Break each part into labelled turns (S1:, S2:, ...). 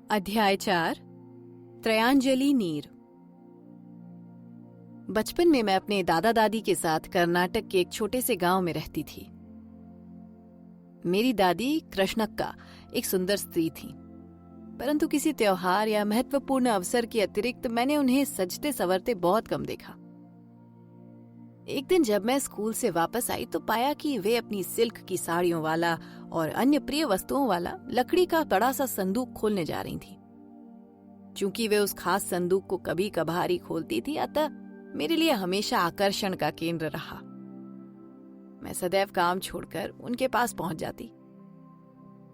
S1: अध्याय 4 त्रयांजलि नीर। बचपन में मैं अपने दादा दादी के साथ कर्नाटक के एक छोटे से गांव में रहती थी। मेरी दादी कृष्णक्का एक सुंदर स्त्री थी, परंतु किसी त्योहार या महत्वपूर्ण अवसर के अतिरिक्त मैंने उन्हें सजते संवरते बहुत कम देखा। एक दिन जब मैं स्कूल से वापस आई तो पाया कि वे अपनी सिल्क की साड़ियों वाला और अन्य प्रिय वस्तुओं वाला लकड़ी का बड़ा सा संदूक खोलने जा रही थी। चूंकि वे उस खास संदूक को कभी कभार ही खोलती थी, अतः मेरे लिए हमेशा आकर्षण का केंद्र रहा। मैं सदैव काम छोड़कर उनके पास पहुंच जाती।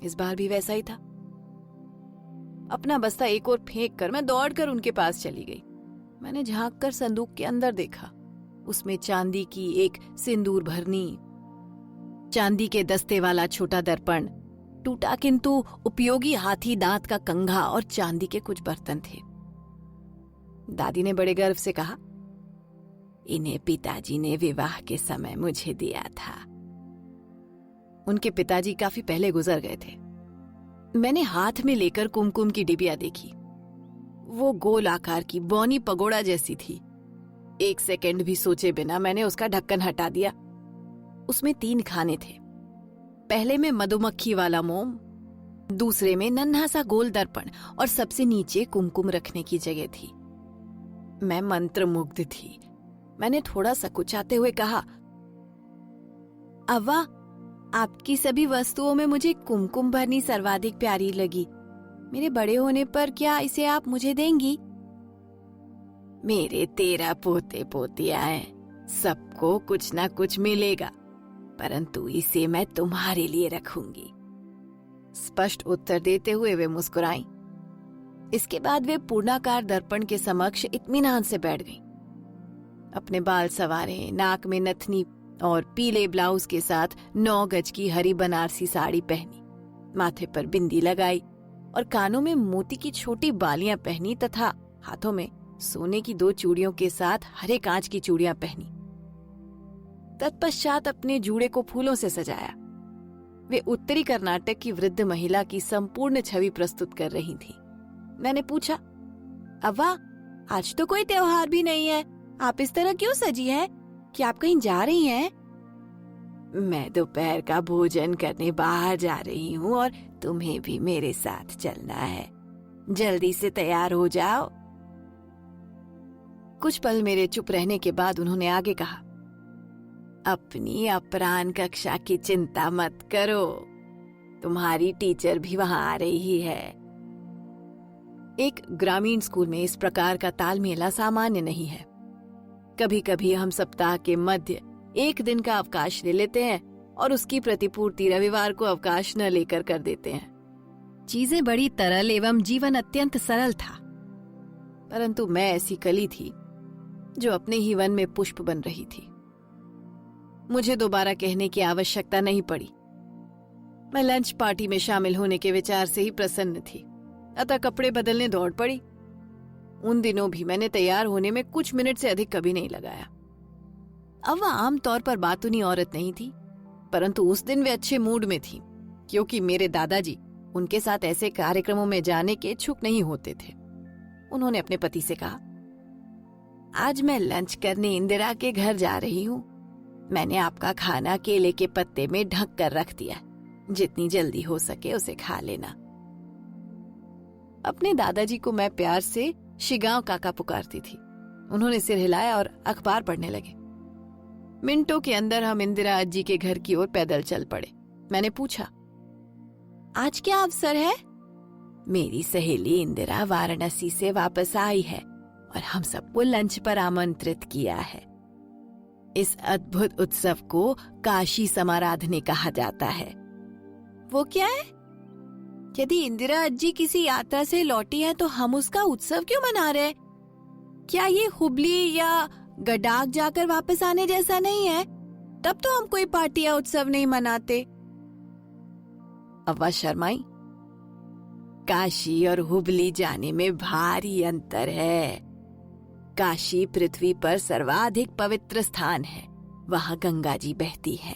S1: इस बार भी वैसा ही था। अपना बस्ता एक ओर फेंक कर मैं दौड़कर उनके पास चली गई। मैंने झांक कर संदूक के अंदर देखा। उसमें चांदी की एक सिंदूर भरनी, चांदी के दस्ते वाला छोटा दर्पण, टूटा किंतु उपयोगी हाथी दांत का कंघा और चांदी के कुछ बर्तन थे। दादी ने बड़े गर्व से कहा, इन्हें पिताजी ने विवाह के समय मुझे दिया था। उनके पिताजी काफी पहले गुजर गए थे। मैंने हाथ में लेकर कुमकुम की डिबिया देखी। वो गोल आकार की बौनी पगोड़ा जैसी थी। एक सेकंड भी सोचे बिना मैंने उसका ढक्कन हटा दिया। उसमें 3 खाने थे। पहले में मधुमक्खी वाला मोम, दूसरे में नन्हा सा गोल दर्पण और सबसे नीचे कुमकुम रखने की जगह थी। मैं मंत्रमुग्ध थी। मैंने थोड़ा सकुचाते हुए कहा, अव्वा, आपकी सभी वस्तुओं में मुझे कुमकुम भरनी सर्वाधिक प्यारी लगी। मेरे बड़े होने पर क्या इसे आप मुझे देंगी? मेरे 13 पोते पोतियां हैं, सबको कुछ ना कुछ मिलेगा, परंतु इसे मैं तुम्हारे लिए रखूंगी। स्पष्ट उत्तर देते हुए वे मुस्कुराईं। इसके बाद वे पूर्णाकार दर्पण के समक्ष इत्मीनान से बैठ गईं। अपने बाल संवारे, नाक में नथनी और पीले ब्लाउज के साथ 9 गज की हरी बनारसी साड़ी पहनी, माथे पर बिंदी लगाई और कानों में मोती की छोटी बालियां पहनी तथा हाथों में सोने की 2 चूड़ियों के साथ हरे कांच की चूड़ियां पहनी। तत्पश्चात अपने जूड़े को फूलों से सजाया। वे उत्तरी कर्नाटक की वृद्ध महिला की संपूर्ण छवि प्रस्तुत कर रही थी। मैंने पूछा, अव्वा, आज तो कोई त्योहार भी नहीं है, आप इस तरह क्यों सजी हैं? क्या आप कहीं जा रही हैं? मैं दोपहर का भोजन करने बाहर जा रही हूँ और तुम्हें भी मेरे साथ चलना है। जल्दी से तैयार हो जाओ। कुछ पल मेरे चुप रहने के बाद उन्होंने आगे कहा, अपनी अपराह्न कक्षा की चिंता मत करो, तुम्हारी टीचर भी वहां आ रही है। एक ग्रामीण स्कूल में इस प्रकार का तालमेल सामान्य नहीं है। कभी कभी हम सप्ताह के मध्य 1 दिन का अवकाश ले लेते हैं और उसकी प्रतिपूर्ति रविवार को अवकाश न लेकर कर देते हैं। चीजें बड़ी तरल एवं जीवन अत्यंत सरल था, परंतु मैं ऐसी कली थी जो अपने ही वन में पुष्प बन रही थी। मुझे दोबारा कहने की आवश्यकता नहीं पड़ी। मैं लंच पार्टी में शामिल होने के विचार से ही प्रसन्न थी, अतः कपड़े बदलने दौड़ पड़ी। उन दिनों भी मैंने तैयार होने में कुछ मिनट से अधिक कभी नहीं लगाया। अब वह आमतौर पर बातूनी औरत नहीं थी, परंतु उस दिन वे अच्छे मूड में थी, क्योंकि मेरे दादाजी उनके साथ ऐसे कार्यक्रमों में जाने के इच्छुक नहीं होते थे। उन्होंने अपने पति से कहा, आज मैं लंच करने इंदिरा के घर जा रही हूँ। मैंने आपका खाना केले के पत्ते में ढक कर रख दिया, जितनी जल्दी हो सके उसे खा लेना। अपने दादाजी को मैं प्यार से शिगांव काका पुकारती थी। उन्होंने सिर हिलाया और अखबार पढ़ने लगे। मिनटों के अंदर हम इंदिरा अज्जी के घर की ओर पैदल चल पड़े। मैंने पूछा, आज क्या अवसर है? मेरी सहेली इंदिरा वाराणसी से वापस आई है और हम सबको लंच पर आमंत्रित किया है। इस अद्भुत उत्सव को काशी समाराधने कहा जाता है। वो क्या है? यदि इंदिरा अज्जी किसी यात्रा से लौटी है तो हम उसका उत्सव क्यों मना रहे? क्या ये हुबली या गडाक जाकर वापस आने जैसा नहीं है? तब तो हम कोई पार्टी या उत्सव नहीं मनाते। अव्वा शर्माई, काशी और हुबली जाने में भारी अंतर है। काशी पृथ्वी पर सर्वाधिक पवित्र स्थान है, वहां गंगा जी बहती है।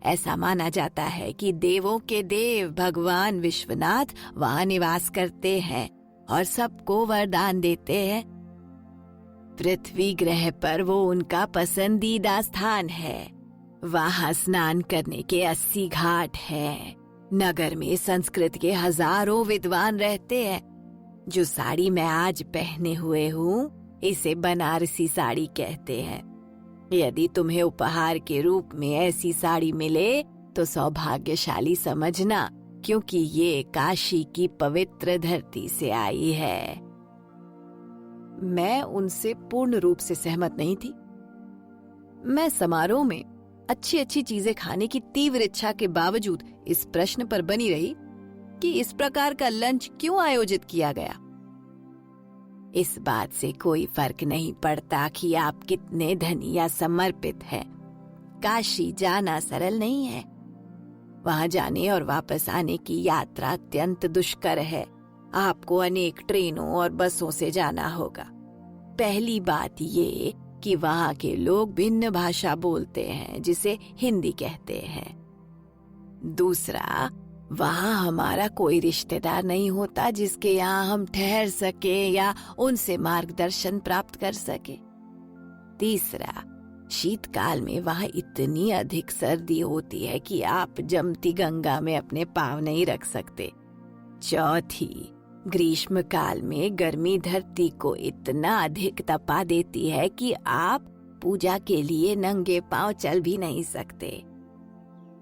S1: ऐसा माना जाता है कि देवों के देव भगवान विश्वनाथ वहां निवास करते हैं और सबको वरदान देते हैं। पृथ्वी ग्रह पर वो उनका पसंदीदा स्थान है। वहां स्नान करने के 80 घाट हैं। नगर में संस्कृत के हजारों विद्वान रहते हैं। जो साड़ी मैं आज पहने हुए हूँ, इसे बनारसी साड़ी कहते हैं। यदि तुम्हें उपहार के रूप में ऐसी साड़ी मिले तो सौभाग्यशाली समझना, क्योंकि ये काशी की पवित्र धरती से आई है। मैं उनसे पूर्ण रूप से सहमत नहीं थी। मैं समारोह में अच्छी अच्छी चीजें खाने की तीव्र इच्छा के बावजूद इस प्रश्न पर बनी रही कि इस प्रकार का लंच क्यों आयोजित किया गया। इस बात से कोई फर्क नहीं पड़ता कि आप कितने धनी या समर्पित हैं। काशी जाना सरल नहीं है। वहां जाने और वापस आने की यात्रा अत्यंत दुष्कर है। आपको अनेक ट्रेनों और बसों से जाना होगा। पहली बात ये कि वहां के लोग भिन्न भाषा बोलते हैं, जिसे हिंदी कहते हैं। दूसरा, वहां हमारा कोई रिश्तेदार नहीं होता जिसके यहाँ हम ठहर सके या उनसे मार्गदर्शन प्राप्त कर सके। तीसरा, शीतकाल में वहां इतनी अधिक सर्दी होती है कि आप जमती गंगा में अपने पांव नहीं रख सकते। चौथी, ग्रीष्म काल में गर्मी धरती को इतना अधिक तपा देती है कि आप पूजा के लिए नंगे पांव चल भी नहीं सकते।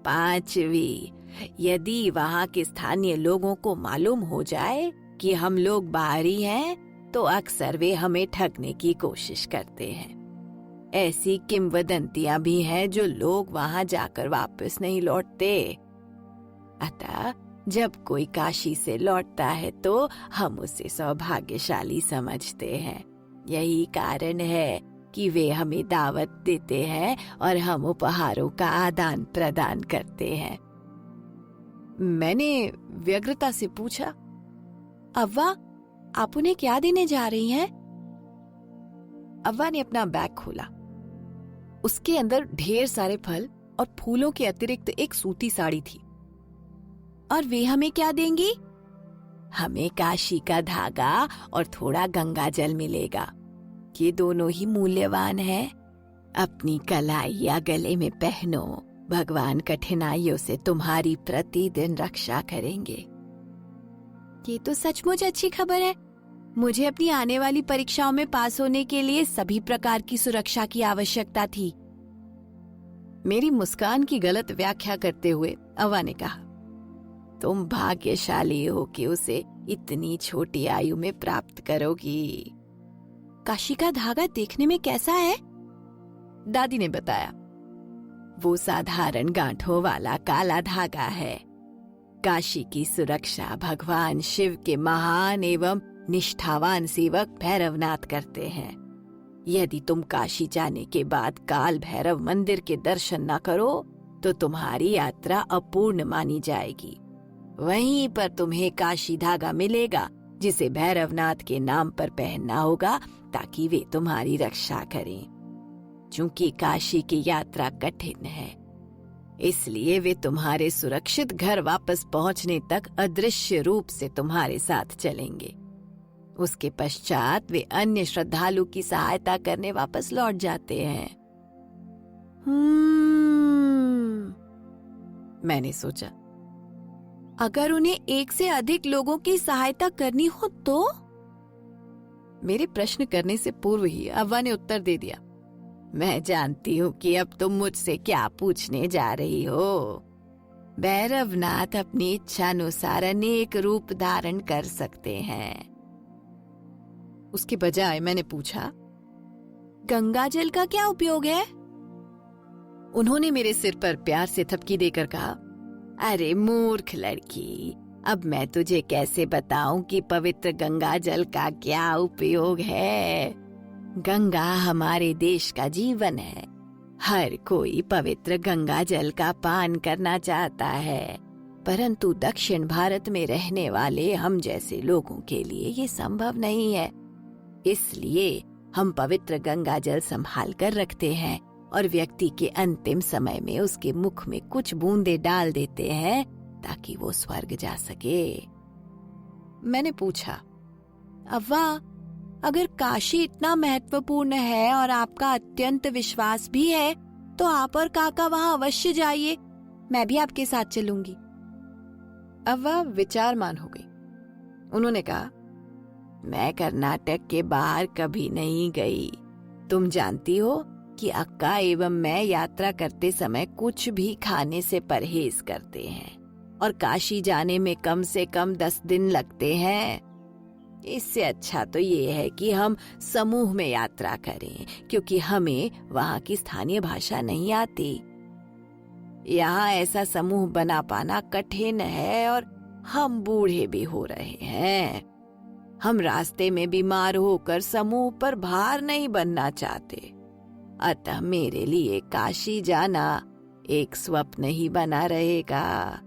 S1: पांचवी, यदि वहां के स्थानीय लोगों को मालूम हो जाए कि हम लोग बाहरी हैं, तो अक्सर वे हमें ठगने की कोशिश करते हैं। ऐसी किंवदंतियां भी हैं जो लोग वहां जाकर वापस नहीं लौटते। अतः जब कोई काशी से लौटता है तो हम उसे सौभाग्यशाली समझते हैं। यही कारण है कि वे हमें दावत देते हैं और हम उपहारों का आदान प्रदान करते हैं। मैंने व्यग्रता से पूछा, अव्वा, आप उन्हें क्या देने जा रही हैं? अव्वा ने अपना बैग खोला। उसके अंदर ढेर सारे फल और फूलों के अतिरिक्त एक सूती साड़ी थी। और वे हमें क्या देंगी? हमें काशी का धागा और थोड़ा गंगा जल मिलेगा। ये दोनों ही मूल्यवान है। अपनी कलाई या गले में पहनो। भगवान कठिनाइयों से तुम्हारी प्रतिदिन रक्षा करेंगे। ये तो सचमुच अच्छी खबर है। मुझे अपनी आने वाली परीक्षाओं में पास होने के लिए सभी प्रकार की सुरक्षा की आवश्यकता थी। मेरी मुस्कान की गलत व्याख्या करते हुए अव्वा ने कहा, तुम भाग्यशाली हो कि उसे इतनी छोटी आयु में प्राप्त करोगी। काशी का धागा देखने में कैसा है? दादी ने बताया, वो साधारण गांठों वाला काला धागा है। काशी की सुरक्षा भगवान शिव के महान एवं निष्ठावान सेवक भैरवनाथ करते हैं। यदि तुम काशी जाने के बाद काल भैरव मंदिर के दर्शन न करो तो तुम्हारी यात्रा अपूर्ण मानी जाएगी। वहीं पर तुम्हें काशी धागा मिलेगा जिसे भैरवनाथ के नाम पर पहनना होगा ताकि वे तुम्हारी रक्षा करें। चूंकि काशी की यात्रा कठिन है, इसलिए वे तुम्हारे सुरक्षित घर वापस पहुंचने तक अदृश्य रूप से तुम्हारे साथ चलेंगे। उसके पश्चात वे अन्य श्रद्धालु की सहायता करने वापस लौट जाते हैं। मैंने सोचा, अगर उन्हें एक से अधिक लोगों की सहायता करनी हो तो? मेरे प्रश्न करने से पूर्व ही अव्वा ने उत्तर दे दिया, मैं जानती हूँ कि अब तुम मुझसे क्या पूछने जा रही हो। भैरवनाथ अपनी इच्छा अनुसार अनेक रूप धारण कर सकते हैं। उसके बजाय मैंने पूछा, गंगा जल का क्या उपयोग है? उन्होंने मेरे सिर पर प्यार से थपकी देकर कहा, अरे मूर्ख लड़की, अब मैं तुझे कैसे बताऊं कि पवित्र गंगा जल का क्या उपयोग है। गंगा हमारे देश का जीवन है। हर कोई पवित्र गंगा जल का पान करना चाहता है, परंतु दक्षिण भारत में रहने वाले हम जैसे लोगों के लिए ये संभव नहीं है। इसलिए हम पवित्र गंगा जल संभाल कर रखते हैं और व्यक्ति के अंतिम समय में उसके मुख में कुछ बूंदे डाल देते हैं ताकि वो स्वर्ग जा सके। मैंने पूछा, अव्वा, अगर काशी इतना महत्वपूर्ण है और आपका अत्यंत विश्वास भी है तो आप और काका वहां अवश्य जाइए, मैं भी आपके साथ चलूंगी। अव्वा विचारमान हो गई। उन्होंने कहा, मैं कर्नाटक के बाहर कभी नहीं गई। तुम जानती हो कि अक्का एवं मैं यात्रा करते समय कुछ भी खाने से परहेज करते हैं और काशी जाने में कम से कम 10 दिन लगते हैं। इससे अच्छा तो ये है कि हम समूह में यात्रा करें, क्योंकि हमें वहाँ की स्थानीय भाषा नहीं आती। यहाँ ऐसा समूह बना पाना कठिन है और हम बूढ़े भी हो रहे हैं। हम रास्ते में बीमार होकर समूह पर भार नहीं बनना चाहते। अतः मेरे लिए काशी जाना एक स्वप्न ही बना रहेगा।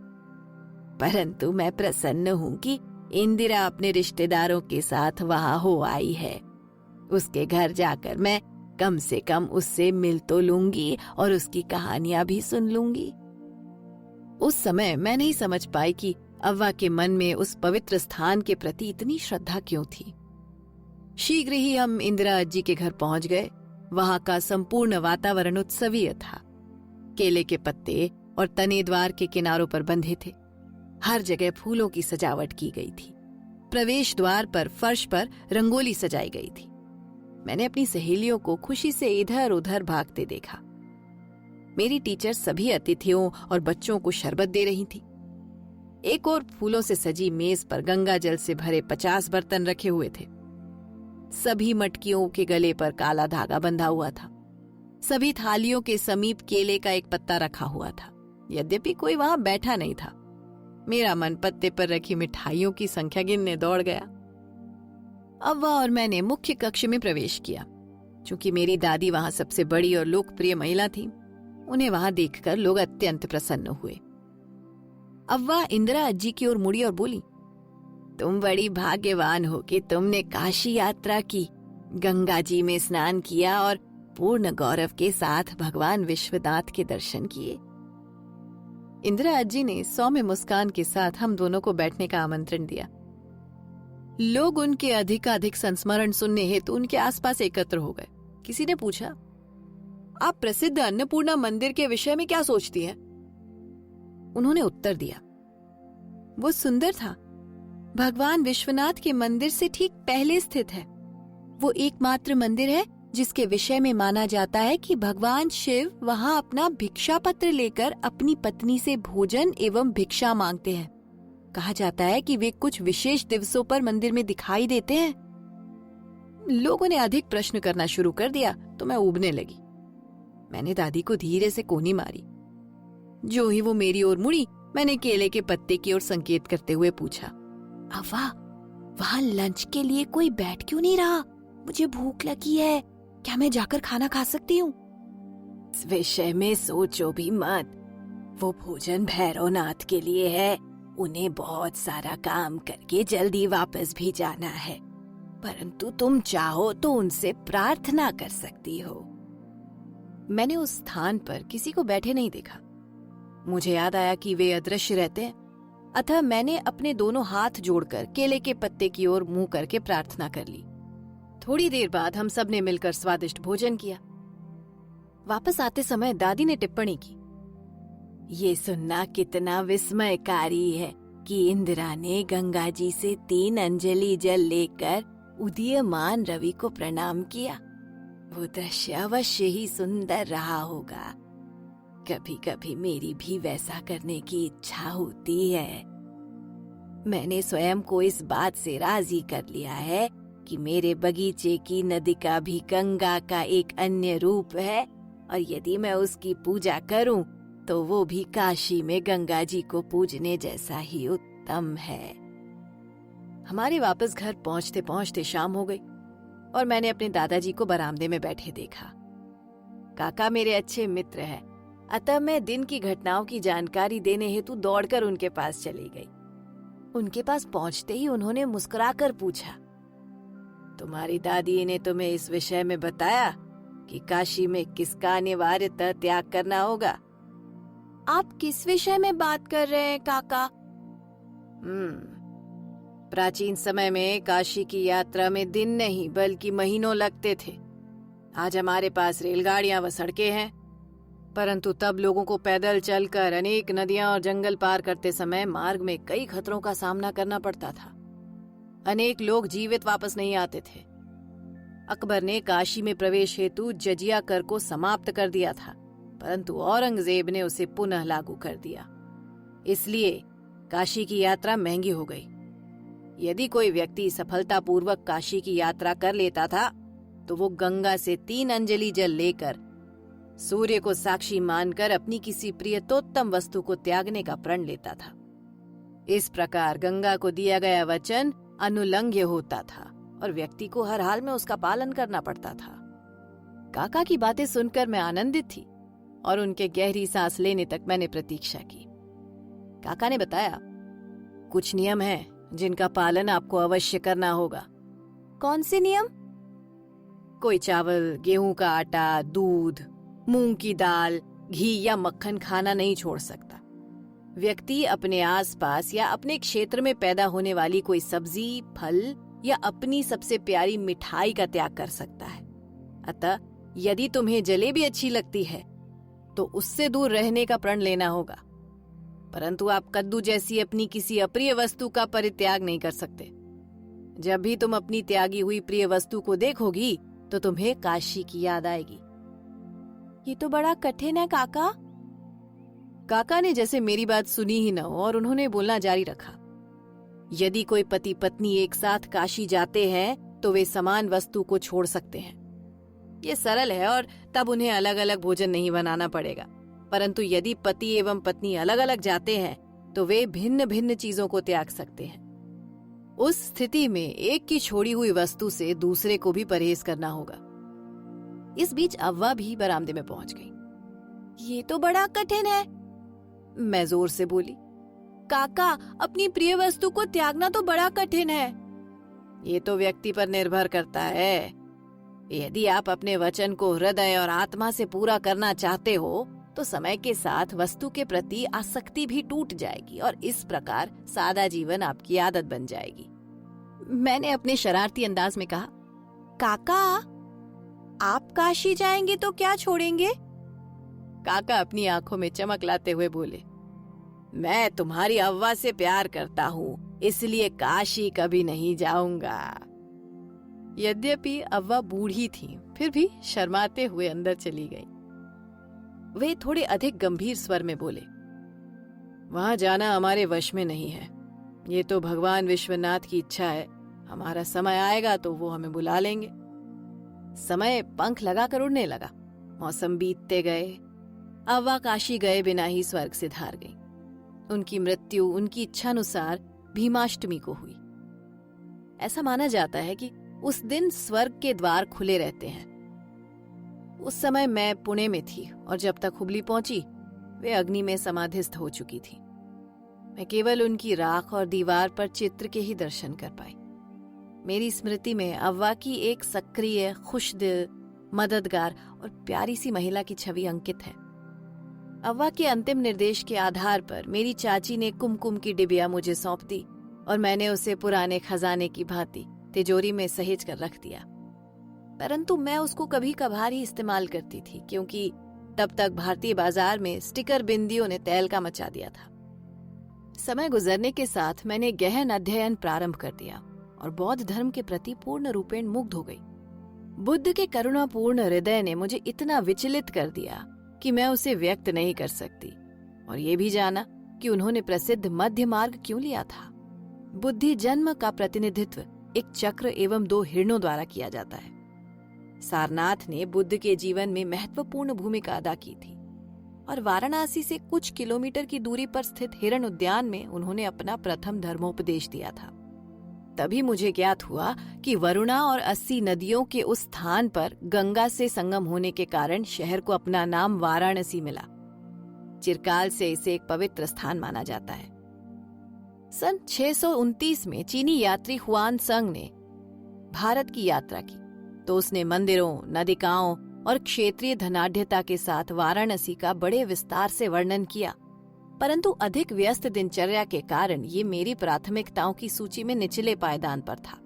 S1: परंतु मैं प्रसन्न हूँ कि इंदिरा अपने रिश्तेदारों के साथ वहां हो आई है। उसके घर जाकर मैं कम से कम उससे मिल तो लूंगी और उसकी कहानियां भी सुन लूंगी। उस समय मैं नहीं समझ पाई कि अव्वा के मन में उस पवित्र स्थान के प्रति इतनी श्रद्धा क्यों थी। शीघ्र ही हम इंदिरा अज्जी के घर पहुंच गए। वहां का संपूर्ण वातावरण उत्सवीय था। केले के पत्ते और तने द्वार के किनारों पर बंधे थे। हर जगह फूलों की सजावट की गई थी। प्रवेश द्वार पर फर्श पर रंगोली सजाई गई थी। मैंने अपनी सहेलियों को खुशी से इधर उधर भागते देखा। मेरी टीचर सभी अतिथियों और बच्चों को शरबत दे रही थी। एक और फूलों से सजी मेज पर गंगा जल से भरे 50 बर्तन रखे हुए थे। सभी मटकियों के गले पर काला धागा बंधा हुआ था। सभी थालियों के समीप केले का एक पत्ता रखा हुआ था। यद्यपि कोई वहां बैठा नहीं था। मेरा मन पत्ते पर रखी मिठाइयों की संख्या गिनने दौड़ गया। अव्वा और मैंने मुख्य कक्ष में प्रवेश किया। चूंकि मेरी दादी वहां सबसे बड़ी और लोकप्रिय महिला थी, उन्हें वहां देखकर लोग अत्यंत प्रसन्न हुए। अव्वा इंदिरा अज्जी की ओर मुड़ी और बोली, तुम बड़ी भाग्यवान हो कि तुमने काशी यात्रा की, गंगा जी में स्नान किया और पूर्ण गौरव के साथ भगवान विश्वनाथ के दर्शन किए। इंदिरा अज्जी ने सौम्य मुस्कान के साथ हम दोनों को बैठने का आमंत्रण दिया। लोग उनके अधिकाधिक संस्मरण सुनने हेतु उनके आसपास एकत्र हो गए। किसी ने पूछा, आप प्रसिद्ध अन्नपूर्णा मंदिर के विषय में क्या सोचती हैं? उन्होंने उत्तर दिया, वो सुंदर था। भगवान विश्वनाथ के मंदिर से ठीक पहले स्थित है। वो एकमात्र मंदिर है जिसके विषय में माना जाता है कि भगवान शिव वहां अपना भिक्षा पत्र लेकर अपनी पत्नी से भोजन एवं भिक्षा मांगते हैं। कहा जाता है कि वे कुछ विशेष दिवसों पर मंदिर में दिखाई देते हैं। लोगों ने अधिक प्रश्न करना शुरू कर दिया तो मैं ऊबने लगी। मैंने दादी को धीरे से कोनी मारी। जो ही वो मेरी ओर मुड़ी, मैंने केले के पत्ते की ओर संकेत करते हुए पूछा, अव्वा, वहां लंच के लिए कोई बैठ क्यों नहीं रहा? मुझे भूख लगी है, क्या मैं जाकर खाना खा सकती हूँ? इस विषय में सोचो भी मत। वो भोजन भैरवनाथ के लिए है। उन्हें बहुत सारा काम करके जल्दी वापस भी जाना है, परंतु तुम चाहो तो उनसे प्रार्थना कर सकती हो। मैंने उस स्थान पर किसी को बैठे नहीं देखा। मुझे याद आया कि वे अदृश्य रहते हैं, अतः मैंने अपने दोनों हाथ जोड़कर केले के पत्ते की ओर मुंह करके प्रार्थना कर ली। थोड़ी देर बाद हम सब ने मिलकर स्वादिष्ट भोजन किया। वापस आते समय दादी ने टिप्पणी की, ये सुनना कितना विस्मयकारी है कि इंदिरा ने गंगा जी से 3 अंजलि जल लेकर उदीयमान रवि को प्रणाम किया। वो दृश्य अवश्य ही सुंदर रहा होगा। कभी कभी मेरी भी वैसा करने की इच्छा होती है। मैंने स्वयं को इस बात से राजी कर लिया है कि मेरे बगीचे की नदिका भी गंगा का एक अन्य रूप है, और यदि मैं उसकी पूजा करूं तो वो भी काशी में गंगा जी को पूजने जैसा ही उत्तम है। हमारे वापस घर पहुंचते पहुंचते शाम हो गई और मैंने अपने दादाजी को बरामदे में बैठे देखा। काका मेरे अच्छे मित्र हैं, अतः मैं दिन की घटनाओं की जानकारी देने हेतु दौड़कर उनके पास चली गई। उनके पास पहुंचते ही उन्होंने मुस्कुराकर पूछा, तुम्हारी दादी ने तुम्हें इस विषय में बताया कि काशी में किसका अनिवार्यतः त्याग करना होगा। आप किस विषय में बात कर रहे हैं काका? प्राचीन समय में काशी की यात्रा में दिन नहीं बल्कि महीनों लगते थे। आज हमारे पास रेलगाड़ियां व सड़कें हैं, परंतु तब लोगों को पैदल चलकर अनेक नदियां और जंगल पार करते समय मार्ग में कई खतरों का सामना करना पड़ता था। अनेक लोग जीवित वापस नहीं आते थे। अकबर ने काशी में प्रवेश हेतु जजिया कर को समाप्त कर दिया था, परंतु औरंगजेब ने उसे पुनः लागू कर दिया। इसलिए काशी की यात्रा महंगी हो गई। यदि कोई व्यक्ति सफलतापूर्वक काशी की यात्रा कर लेता था तो वो गंगा से 3 अंजलि जल लेकर सूर्य को साक्षी मानकर अपनी किसी प्रियतोत्तम वस्तु को त्यागने का प्रण लेता था। इस प्रकार गंगा को दिया गया वचन अनुलंघ्य होता था और व्यक्ति को हर हाल में उसका पालन करना पड़ता था। काका की बातें सुनकर मैं आनंदित थी और उनके गहरी सांस लेने तक मैंने प्रतीक्षा की। काका ने बताया, कुछ नियम हैं जिनका पालन आपको अवश्य करना होगा। कौन से नियम? कोई चावल, गेहूं का आटा, दूध, मूंग की दाल, घी या मक्खन खाना नहीं छोड़ सकता। व्यक्ति अपने आसपास या अपने क्षेत्र में पैदा होने वाली कोई सब्जी, फल या अपनी सबसे प्यारी मिठाई का त्याग कर सकता है। अतः यदि तुम्हें जलेबी अच्छी लगती है तो उससे दूर रहने का प्रण लेना होगा, परंतु आप कद्दू जैसी अपनी किसी अप्रिय वस्तु का परित्याग नहीं कर सकते। जब भी तुम अपनी त्यागी हुई प्रिय वस्तु को देखोगी तो तुम्हें काशी की याद आएगी। ये तो बड़ा कठिन है काका। काका ने जैसे मेरी बात सुनी ही न हो और उन्होंने बोलना जारी रखा। यदि कोई पति पत्नी एक साथ काशी जाते हैं तो वे समान वस्तु को छोड़ सकते हैं। ये सरल है और तब उन्हें अलग अलग भोजन नहीं बनाना पड़ेगा। परंतु यदि पति एवं पत्नी अलग अलग जाते हैं तो वे भिन्न भिन्न चीजों को त्याग सकते हैं। उस स्थिति में एक की छोड़ी हुई वस्तु से दूसरे को भी परहेज करना होगा। इस बीच अव्वा भी बरामदे में पहुंच गई। ये तो बड़ा कठिन है, मैं जोर से बोली। काका, अपनी प्रिय वस्तु को त्यागना तो बड़ा कठिन है। ये तो व्यक्ति पर निर्भर करता है। यदि आप अपने वचन को हृदय और आत्मा से पूरा करना चाहते हो तो समय के साथ वस्तु के प्रति आसक्ति भी टूट जाएगी और इस प्रकार सादा जीवन आपकी आदत बन जाएगी। मैंने अपने शरारती अंदाज में कहा, काका, आप काशी जाएंगे तो क्या छोड़ेंगे? काका अपनी आंखों में चमक लाते हुए बोले, मैं तुम्हारी अव्वा से प्यार करता हूँ, इसलिए काशी कभी नहीं जाऊंगा। यद्यपि अव्वा बूढ़ी थी, फिर भी शर्माते हुए अंदर चली गई। वे थोड़े अधिक गंभीर स्वर में बोले, वहां जाना हमारे वश में नहीं है। ये तो भगवान विश्वनाथ की इच्छा है। हमारा समय आएगा तो वो हमें बुला लेंगे। समय पंख लगाकर उड़ने लगा। मौसम बीतते गए। अव्वा काशी गए बिना ही स्वर्ग से धार गई। उनकी मृत्यु उनकी इच्छानुसार भीमाष्टमी को हुई। ऐसा माना जाता है कि उस दिन स्वर्ग के द्वार खुले रहते हैं। उस समय मैं पुणे में थी और जब तक हुबली पहुंची वे अग्नि में समाधिस्थ हो चुकी थी। मैं केवल उनकी राख और दीवार पर चित्र के ही दर्शन कर पाई। मेरी स्मृति में अव्वा की एक सक्रिय, खुशदिल, मददगार और प्यारी सी महिला की छवि अंकित है। अव्वा के अंतिम निर्देश के आधार पर मेरी चाची ने कुमकुम की डिबिया मुझे सौंप दी और मैंने उसे पुराने खजाने की भांति तिजोरी में सहेज कर रख दिया। परंतु मैं उसको कभी कभार ही इस्तेमाल करती थी, क्योंकि तब तक भारतीय बाजार में स्टिकर बिंदियों ने तहलका मचा दिया था। समय गुजरने के साथ मैंने गहन अध्ययन प्रारंभ कर दिया और बौद्ध धर्म के प्रति पूर्ण रूपेण मुग्ध हो गई। बुद्ध के करुणापूर्ण हृदय ने मुझे इतना विचलित कर दिया कि मैं उसे व्यक्त नहीं कर सकती, और ये भी जाना कि उन्होंने प्रसिद्ध मध्य मार्ग क्यों लिया था। बुद्धि जन्म का प्रतिनिधित्व एक चक्र एवं 2 हिरणों द्वारा किया जाता है। सारनाथ ने बुद्ध के जीवन में महत्वपूर्ण भूमिका अदा की थी और वाराणसी से कुछ किलोमीटर की दूरी पर स्थित हिरण उद्यान में उन्होंने अपना प्रथम धर्मोपदेश दिया था। तभी मुझे ज्ञात हुआ कि वरुणा और 80 नदियों के उस स्थान पर गंगा से संगम होने के कारण शहर को अपना नाम वाराणसी मिला। चिरकाल से इसे एक पवित्र स्थान माना जाता है। सन 629 में चीनी यात्री हुआन संग ने भारत की यात्रा की तो उसने मंदिरों, नदिकाओं और क्षेत्रीय धनाढ्यता के साथ वाराणसी का बड़े विस्तार से वर्णन किया, परंतु अधिक व्यस्त दिनचर्या के कारण ये मेरी प्राथमिकताओं की सूची में निचले पायदान पर था।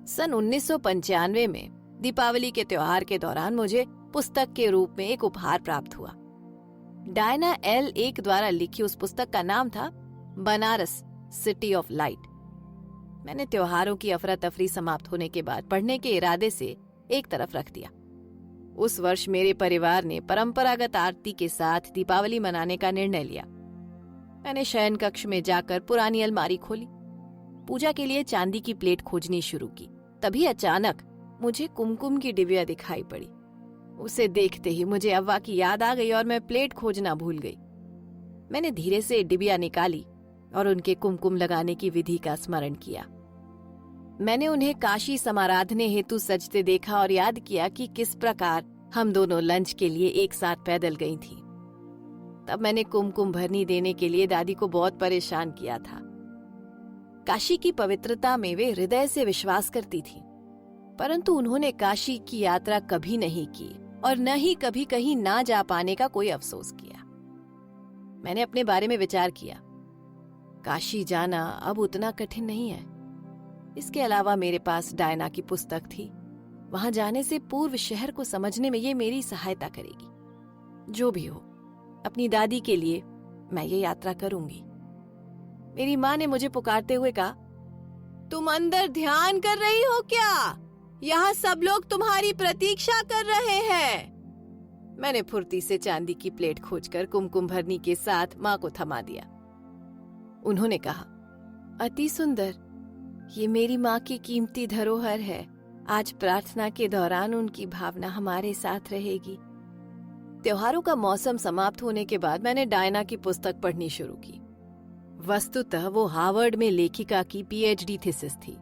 S1: सन 1995 में दीपावली के त्योहार के दौरान मुझे पुस्तक के रूप में एक उपहार प्राप्त हुआ। डायना एल एक द्वारा लिखी उस पुस्तक का नाम था बनारस सिटी ऑफ लाइट। मैंने त्योहारों की अफरा तफरी समाप्त होने के बाद पढ़ने के इरादे से एक तरफ रख दिया। उस वर्ष मेरे परिवार ने परंपरागत आरती के साथ दीपावली मनाने का निर्णय लिया। मैंने शयन कक्ष में जाकर पुरानी अलमारी खोली, पूजा के लिए चांदी की प्लेट खोजनी शुरू की। तभी अचानक मुझे कुमकुम की डिबिया दिखाई पड़ी। उसे देखते ही मुझे अव्वा की याद आ गई और मैं प्लेट खोजना भूल गई। मैंने धीरे से डिबिया निकाली और उनके कुमकुम लगाने की विधि का स्मरण किया। मैंने उन्हें काशी समाराधने हेतु सजते देखा और याद किया कि किस प्रकार हम दोनों लंच के लिए एक साथ पैदल गई थी। तब मैंने कुमकुम भरनी देने के लिए दादी को बहुत परेशान किया था। काशी की पवित्रता में वे हृदय से विश्वास करती थी, परंतु उन्होंने काशी की यात्रा कभी नहीं की और न ही कभी कहीं ना जा पाने का कोई अफसोस किया। मैंने अपने बारे में विचार किया, काशी जाना अब उतना कठिन नहीं है। इसके अलावा मेरे पास डायना की पुस्तक थी। वहां जाने से पूर्व शहर को समझने में ये मेरी सहायता करेगी। जो भी हो, अपनी दादी के लिए मैं ये यात्रा करूंगी। मेरी माँ ने मुझे पुकारते हुए कहा, तुम अंदर ध्यान कर रही हो क्या? यहाँ सब लोग तुम्हारी प्रतीक्षा कर रहे हैं। मैंने फुर्ती से चांदी की प्लेट खोजकर कुमकुम भरनी के साथ माँ को थमा दिया। उन्होंने कहा, अति सुंदर, ये मेरी माँ की कीमती धरोहर है। आज प्रार्थना के दौरान उनकी भावना हमारे साथ रहेगी। त्योहारों का मौसम समाप्त होने के बाद मैंने डायना की पुस्तक पढ़नी शुरू की। वस्तुतः वो हार्वर्ड में लेखिका की पीएचडी थीसिस थी।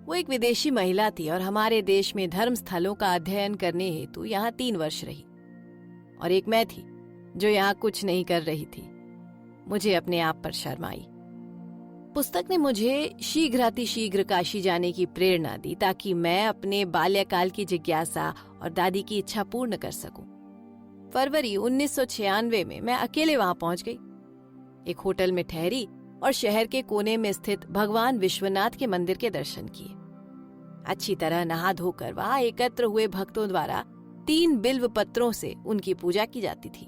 S1: वो एक विदेशी महिला थी और हमारे देश में धर्म स्थलों का अध्ययन करने हेतु यहाँ 3 वर्ष रही। और एक मैं थी जो यहाँ कुछ नहीं कर रही थी। मुझे अपने आप पर शर्म आई। पुस्तक ने मुझे शीघ्रातिशीघ्र काशी जाने की प्रेरणा दी ताकि मैं अपने बाल्यकाल की जिज्ञासा और दादी की इच्छा पूर्ण कर सकूं। फरवरी 1996 में मैं अकेले वहां पहुंच गई। एक होटल में ठहरी और शहर के कोने में स्थित भगवान विश्वनाथ के मंदिर के दर्शन किए। अच्छी तरह नहा धोकर वहां एकत्र हुए भक्तों द्वारा 3 बिल्व पत्रों से उनकी पूजा की जाती थी।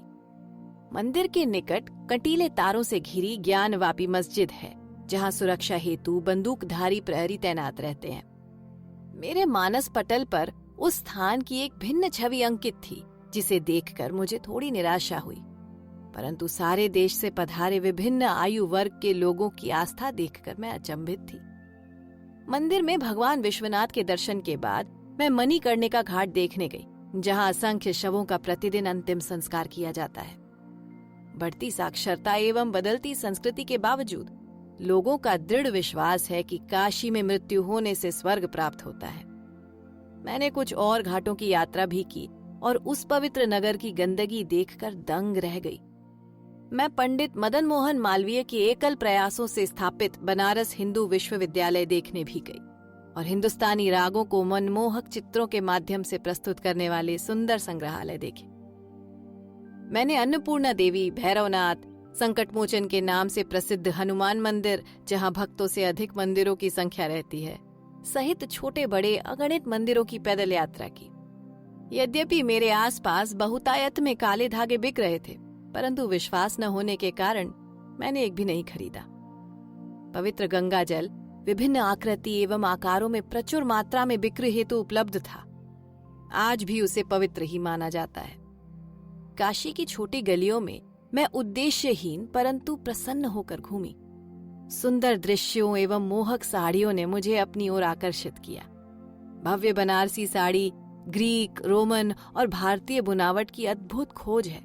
S1: मंदिर के निकट कटीले तारों से घिरी ज्ञानवापी मस्जिद है, जहां सुरक्षा हेतु बंदूकधारी प्रहरी तैनात रहते हैं। मेरे मानस पटल पर उस स्थान की एक भिन्न छवि अंकित थी, जिसे देखकर मुझे थोड़ी निराशा हुई, परंतु सारे देश से पधारे विभिन्न आयु वर्ग के लोगों की आस्था देखकर मैं अचंभित थी। मंदिर में भगवान विश्वनाथ के दर्शन के बाद मैं मणिकर्णिका घाट देखने गई, जहां असंख्य शवों का प्रतिदिन अंतिम संस्कार किया जाता है। बढ़ती साक्षरता एवं बदलती संस्कृति के बावजूद लोगों का दृढ़ विश्वास है कि काशी में मृत्यु होने से स्वर्ग प्राप्त होता है। मैंने कुछ और घाटों की यात्रा भी की और उस पवित्र नगर की गंदगी देखकर दंग रह गई। मैं पंडित मदन मोहन मालवीय के एकल प्रयासों से स्थापित बनारस हिंदू विश्वविद्यालय देखने भी गई और हिंदुस्तानी रागों को मनमोहक चित्रों के माध्यम से प्रस्तुत करने वाले सुंदर संग्रहालय देखे। मैंने अन्नपूर्णा देवी, भैरवनाथ, संकटमोचन के नाम से प्रसिद्ध हनुमान मंदिर, जहां भक्तों से अधिक मंदिरों की संख्या रहती है, सहित छोटे बड़े अगणित मंदिरों की पैदल यात्रा की। यद्यपि मेरे आसपास बहुतायत में काले धागे बिक रहे थे, परंतु विश्वास न होने के कारण मैंने एक भी नहीं खरीदा। पवित्र गंगा जल विभिन्न आकृति एवं आकारों में प्रचुर मात्रा में बिक्री हेतु उपलब्ध था। आज भी उसे पवित्र ही माना जाता है। काशी की छोटी गलियों में मैं उद्देश्यहीन परंतु प्रसन्न होकर घूमी। सुंदर दृश्यों एवं मोहक साड़ियों ने मुझे अपनी ओर आकर्षित किया। भव्य बनारसी साड़ी ग्रीक, रोमन और भारतीय बुनावट की अद्भुत खोज है।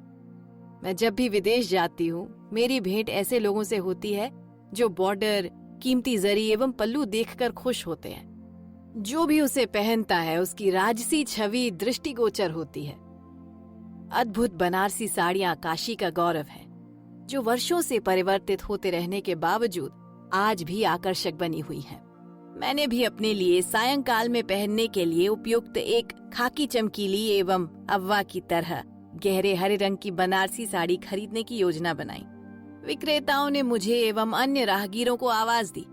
S1: मैं जब भी विदेश जाती हूँ, मेरी भेंट ऐसे लोगों से होती है जो बॉर्डर, कीमती जरी एवं पल्लू देखकर खुश होते हैं। जो भी उसे पहनता है उसकी राजसी छवि दृष्टिगोचर होती है। अद्भुत बनारसी साड़ियां काशी का गौरव है, जो वर्षों से परिवर्तित होते रहने के बावजूद आज भी आकर्षक बनी हुई हैं। मैंने भी अपने लिए सायंकाल में पहनने के लिए उपयुक्त एक खाकी चमकीली एवं अव्वा की तरह गहरे हरे रंग की बनारसी साड़ी खरीदने की योजना बनाई। विक्रेताओं ने मुझे एवं अन्य राहगीरों को आवाज दी।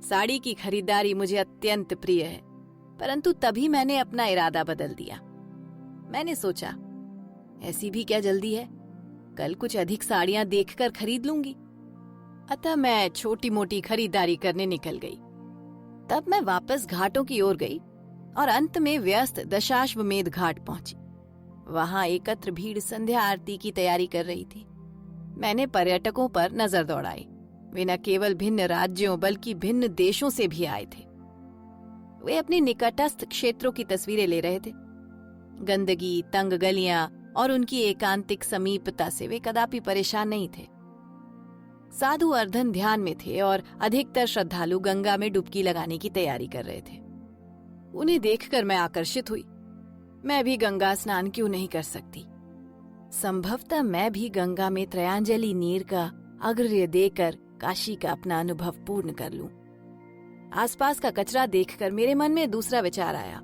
S1: साड़ी की खरीदारी मुझे अत्यंत प्रिय है, परंतु तभी मैंने अपना इरादा बदल दिया। मैंने सोचा, ऐसी भी क्या जल्दी है, कल कुछ अधिक साड़ियां देखकर खरीद लूंगी। अतः मैं छोटी मोटी खरीदारी करने निकल गई। तब मैं वापस घाटों की ओर गई और अंत में व्यस्त दशाश्वमेध घाट पहुंची। वहां एकत्र भीड़ संध्या आरती की तैयारी कर रही थी। मैंने पर्यटकों पर नजर दौड़ाई। वे न केवल भिन्न राज्यों बल्कि भिन्न देशों से भी आए थे। वे अपने निकटस्थ क्षेत्रों की तस्वीरें ले रहे थे। गंदगी, तंग गलियां और उनकी एकांतिक समीपता से वे कदापि परेशान नहीं थे। साधु अर्धन ध्यान में थे और अधिकतर श्रद्धालु गंगा में डुबकी लगाने की तैयारी कर रहे थे। उन्हें देखकर मैं आकर्षित हुई। मैं भी गंगा स्नान क्यों नहीं कर सकती? संभवतः मैं भी गंगा में त्रयांजलि नीर का अर्घ्य देकर काशी का अपना अनुभव पूर्ण कर लूं। आसपास का कचरा देखकर मेरे मन में दूसरा विचार आया।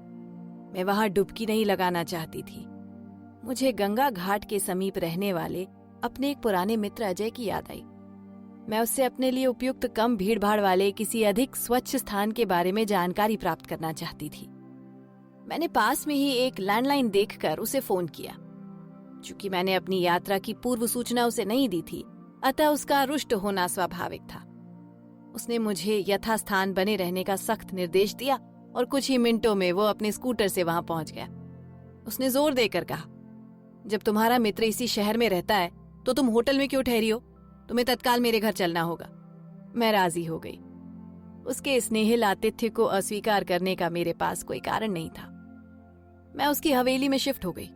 S1: मैं वहां डुबकी नहीं लगाना चाहती थी। मुझे गंगा घाट के समीप रहने वाले अपने एक पुराने मित्र अजय की याद आई। मैं उससे अपने लिए उपयुक्त कम भीड़भाड़ वाले किसी अधिक स्वच्छ स्थान के बारे में जानकारी प्राप्त करना चाहती थी। मैंने पास में ही एक लैंडलाइन देखकर उसे फोन किया। चूंकि मैंने अपनी यात्रा की पूर्व सूचना उसे नहीं दी थी, अतः उसका रुष्ट होना स्वाभाविक था। उसने मुझे यथास्थान बने रहने का सख्त निर्देश दिया और कुछ ही मिनटों में वो अपने स्कूटर से वहां पहुंच गया। उसने जोर देकर कहा, जब तुम्हारा मित्र इसी शहर में रहता है तो तुम होटल में क्यों ठहरी हो? तुम्हें तत्काल मेरे घर चलना होगा। मैं राजी हो गई। उसके स्नेहिल आतिथ्य को अस्वीकार करने का मेरे पास कोई कारण नहीं था। मैं उसकी हवेली में शिफ्ट हो गई।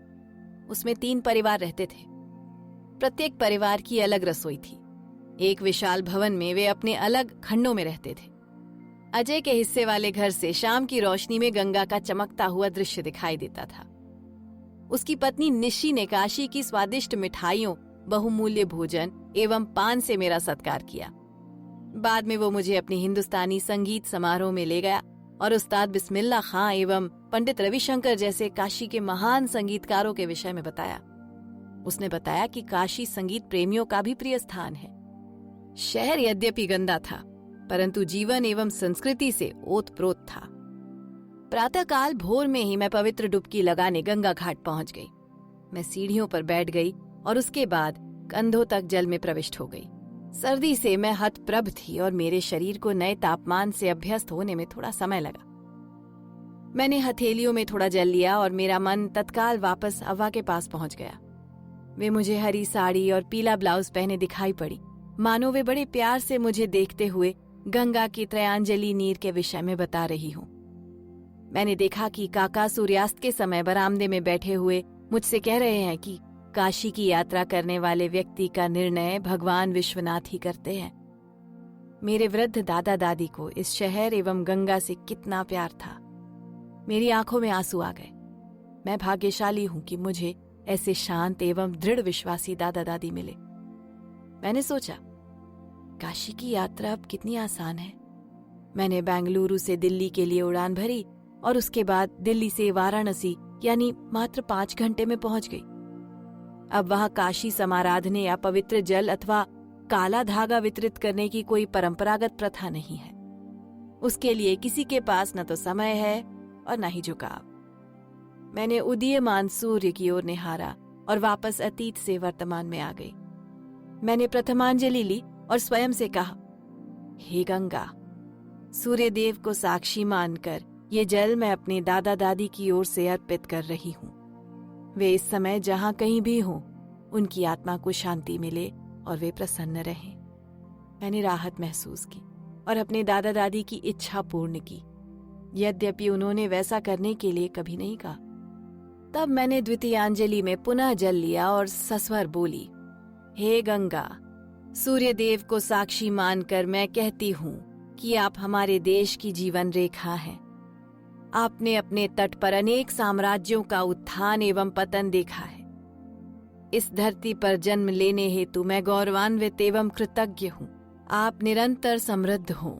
S1: उसमें 3 परिवार रहते थे। प्रत्येक परिवार की अलग रसोई थी। एक विशाल भवन में वे अपने अलग खंडों में रहते थे। अजय के हिस्से वाले घर से शाम की रोशनी में गंगा का चमकता हुआ दृश्य दिखाई देता था। उसकी पत्नी निशी ने काशी की स्वादिष्ट मिठाइयों, बहुमूल्य भोजन एवं पान से मेरा सत्कार किया। बाद में वो मुझे अपनी हिंदुस्तानी संगीत समारोह में ले गया और उस्ताद बिस्मिल्ला खां एवं पंडित रविशंकर जैसे काशी के महान संगीतकारों के विषय में बताया। उसने बताया कि काशी संगीत प्रेमियों का भी प्रिय स्थान है। शहर यद्यपि गंदा था, परंतु जीवन एवं संस्कृति से ओतप्रोत था। प्रातःकाल भोर में ही मैं पवित्र डुबकी लगाने गंगा घाट पहुंच गई। मैं सीढ़ियों पर बैठ गई और उसके बाद कंधों तक जल में प्रविष्ट हो गई। सर्दी से मैं हतप्रभ थी और मेरे शरीर को नए तापमान से अभ्यस्त होने में थोड़ा समय लगा। मैंने हथेलियों में थोड़ा जल लिया और मेरा मन तत्काल वापस अव्वा के पास पहुंच गया। वे मुझे हरी साड़ी और पीला ब्लाउज पहने दिखाई पड़ी, मानो वे बड़े प्यार से मुझे देखते हुए गंगा की त्रयांजलि नीर के विषय में बता रही हूं। मैंने देखा कि काका सूर्यास्त के समय बरामदे में बैठे हुए मुझसे कह रहे हैं कि काशी की यात्रा करने वाले व्यक्ति का निर्णय भगवान विश्वनाथ ही करते हैं। मेरे वृद्ध दादा दादी को इस शहर एवं गंगा से कितना प्यार था। मेरी आंखों में आंसू आ गए। मैं भाग्यशाली हूं कि मुझे ऐसे शांत एवं दृढ़ विश्वासी दादा दादी मिले। मैंने सोचा, काशी की यात्रा अब कितनी आसान है। मैंने बेंगलुरु से दिल्ली के लिए उड़ान भरी और उसके बाद दिल्ली से वाराणसी यानी मात्र 5 घंटे में पहुंच गई। अब वहां काशी समाराधने या पवित्र जल अथवा काला धागा वितरित करने की कोई परंपरागत प्रथा नहीं है। उसके लिए किसी के पास न तो समय है और न ही झुकाव। मैंने उदीयमान सूर्य की ओर निहारा और वापस अतीत से वर्तमान में आ गई। मैंने प्रथमांजलि ली और स्वयं से कहा, हे गंगा, सूर्यदेव को साक्षी मानकर ये जल मैं अपने दादा दादी की ओर से अर्पित कर रही हूँ। वे इस समय जहां कहीं भी हों, उनकी आत्मा को शांति मिले और वे प्रसन्न रहें। मैंने राहत महसूस की और अपने दादा दादी की इच्छा पूर्ण की, यद्यपि उन्होंने वैसा करने के लिए कभी नहीं कहा। तब मैंने द्वितीयांजलि में पुनः जल लिया और सस्वर बोली, हे गंगा, सूर्यदेव को साक्षी मानकर मैं कहती हूँ कि आप हमारे देश की जीवन रेखा हैं। आपने अपने तट पर अनेक साम्राज्यों का उत्थान एवं पतन देखा है। इस धरती पर जन्म लेने हेतु मैं गौरवान्वित एवं कृतज्ञ हूँ। आप निरंतर समृद्ध हों।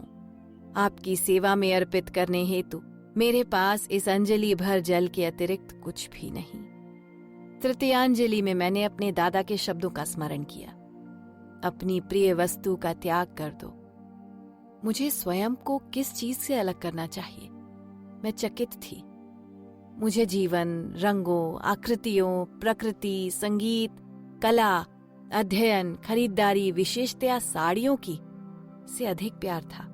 S1: आपकी सेवा में अर्पित करने हेतु मेरे पास इस अंजलि भर जल के अतिरिक्त कुछ भी नहीं। तृतीयांजलि में मैंने अपने दादा के शब्दों का स्मरण किया, अपनी प्रिय वस्तु का त्याग कर दो। मुझे स्वयं को किस चीज से अलग करना चाहिए? मैं चकित थी। मुझे जीवन, रंगों, आकृतियों, प्रकृति, संगीत, कला, अध्ययन, खरीदारी, विशेषतया साड़ियों की से अधिक प्यार था।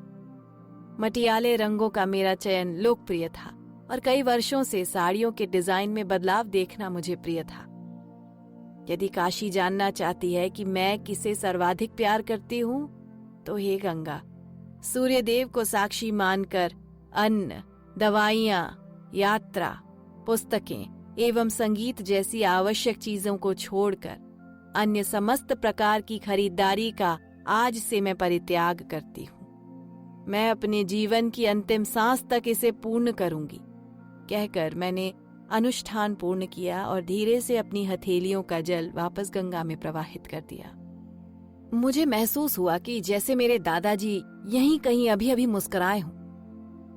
S1: मटियाले रंगों का मेरा चयन लोकप्रिय था और कई वर्षों से साड़ियों के डिजाइन में बदलाव देखना मुझे प्रिय था। यदि काशी जानना चाहती है कि मैं किसे सर्वाधिक प्यार करती हूं, तो हे गंगा, सूर्यदेव को साक्षी मानकर अन्न, दवाइयां, यात्रा, पुस्तकें एवं संगीत जैसी आवश्यक चीजों को छोड़कर अन्य समस्त प्रकार की खरीदारी का आज से मैं परित्याग करती हूँ। मैं अपने जीवन की अंतिम सांस तक इसे पूर्ण करूंगी, कहकर मैंने अनुष्ठान पूर्ण किया और धीरे से अपनी हथेलियों का जल वापस गंगा में प्रवाहित कर दिया। मुझे महसूस हुआ कि जैसे मेरे दादाजी यहीं कहीं अभी अभी मुस्कुराए हों।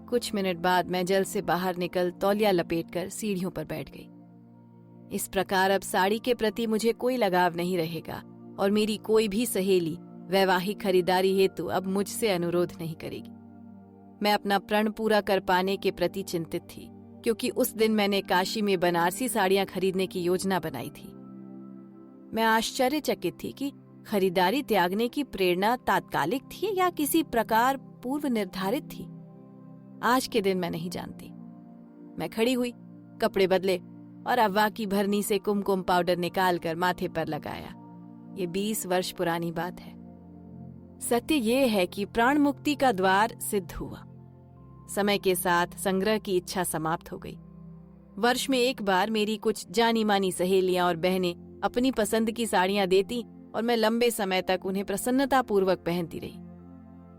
S1: कुछ मिनट बाद मैं जल से बाहर निकल तौलिया लपेटकर सीढ़ियों पर बैठ गई। इस प्रकार अब साड़ी के प्रति मुझे कोई लगाव नहीं रहेगा और मेरी कोई भी सहेली वैवाहिक खरीदारी हेतु अब मुझसे अनुरोध नहीं करेगी। मैं अपना प्रण पूरा कर पाने के प्रति चिंतित थी, क्योंकि उस दिन मैंने काशी में बनारसी साड़ियां खरीदने की योजना बनाई थी। मैं आश्चर्यचकित थी कि खरीदारी त्यागने की प्रेरणा तात्कालिक थी या किसी प्रकार पूर्व निर्धारित थी। आज के दिन मैं नहीं जानती। मैं खड़ी हुई, कपड़े बदले और अव्वा की भरनी से कुमकुम पाउडर निकालकर माथे पर लगाया। ये 20 वर्ष पुरानी बात है। सत्य ये है कि प्राण मुक्ति का द्वार सिद्ध हुआ। समय के साथ संग्रह की इच्छा समाप्त हो गई। वर्ष में एक बार मेरी कुछ जानी मानी सहेलियां और बहनें अपनी पसंद की साड़ियां देती और मैं लंबे समय तक उन्हें प्रसन्नतापूर्वक पहनती रही।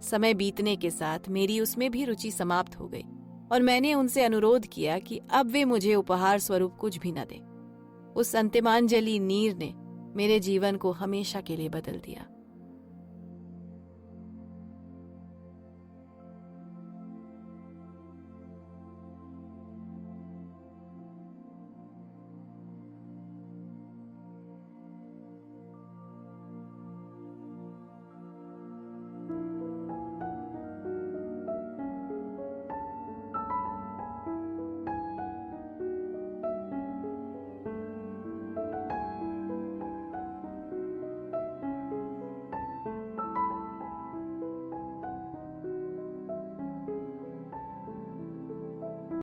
S1: समय बीतने के साथ मेरी उसमें भी रुचि समाप्त हो गई और मैंने उनसे अनुरोध किया कि अब वे मुझे उपहार स्वरूप कुछ भी न दें। उस अंतिमांजलि नीर ने मेरे जीवन को हमेशा के लिए बदल दिया।